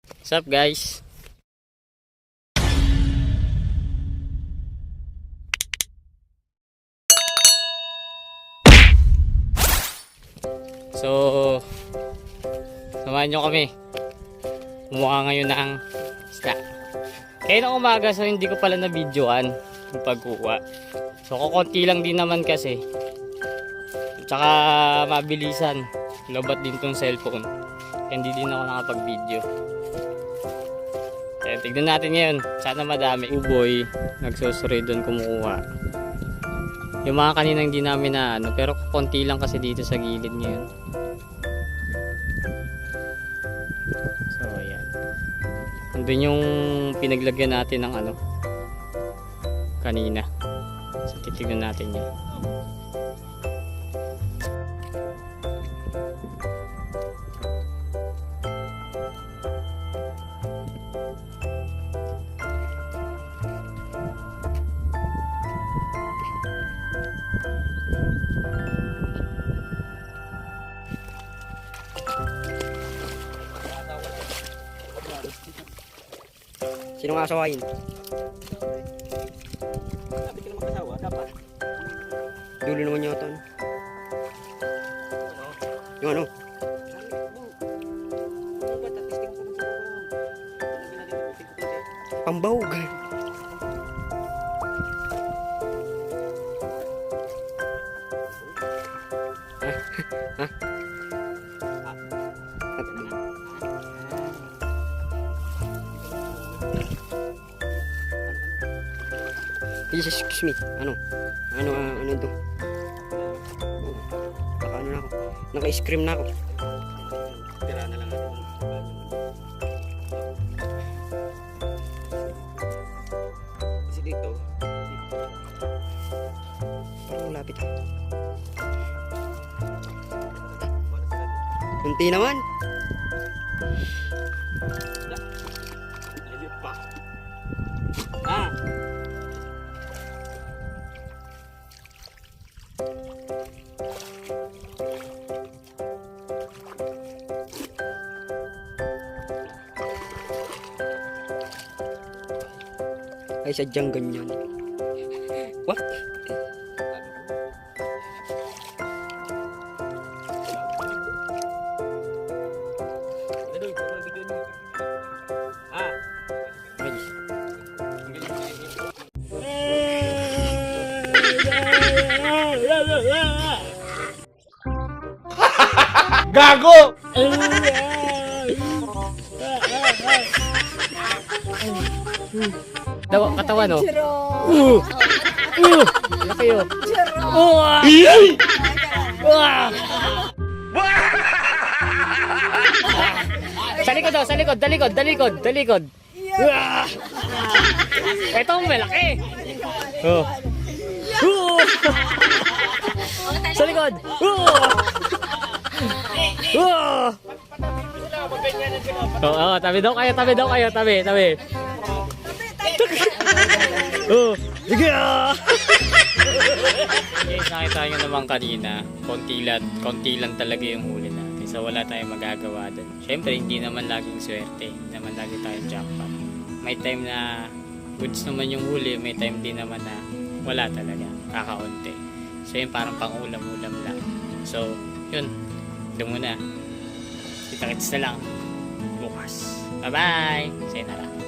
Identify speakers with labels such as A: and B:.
A: What's up guys? So, samahan nyo kami. Kumuha ngayon ng isda. Kaya na umaga, so hindi ko pala na-videoan yung pagkuha. So, kukunti lang din naman kasi. Tsaka mabilisan. Lobat din tong cellphone. Kaya hindi din ako nakapag-video. Kaya tignan natin ngayon. Sana madami. Uboy, nagsusuray doon kumukuha. Yung mga kaninang hindi namin na ano, pero konti lang kasi dito sa gilid ngayon. So ayan. Andun yung pinaglagyan natin ng ano kanina. So titignan natin yan.
B: Sino nga asawain?
C: Sabi ka na mag-asawa, dapat.
B: Dulo naman yata. Yung ano? Pambawag. Ha? Excuse me. Ano to? Baka ano na ako. Naka-scream na ako.
C: Tira na lang natin. Kasi dito.
B: Parang malapit. Kunti naman.
C: Ayun pa. Ah!
B: Ay, sadyang ganyan. What?
C: Ah!
B: Ay.
C: Gago!
A: Katawan no? Laki yun. Sa likod daw, sa likod, dalikod. Ito ang malaki. Oh. Sa likod. Oo, tabi daw kayo. Oh, sige ah! Guys, nakita nyo naman kanina, konti lang talaga yung huli natin. So wala tayong magagawa doon. Siyempre, hindi naman laging swerte. Hindi naman lagi tayong jackpot. May time na goods naman yung huli, may time din naman na wala talaga. Kakaunti. So yun, parang pang-ulam-ulam lang. So, yun. Doon muna. Kita-kits na lang bukas. Bye-bye! Sayonara.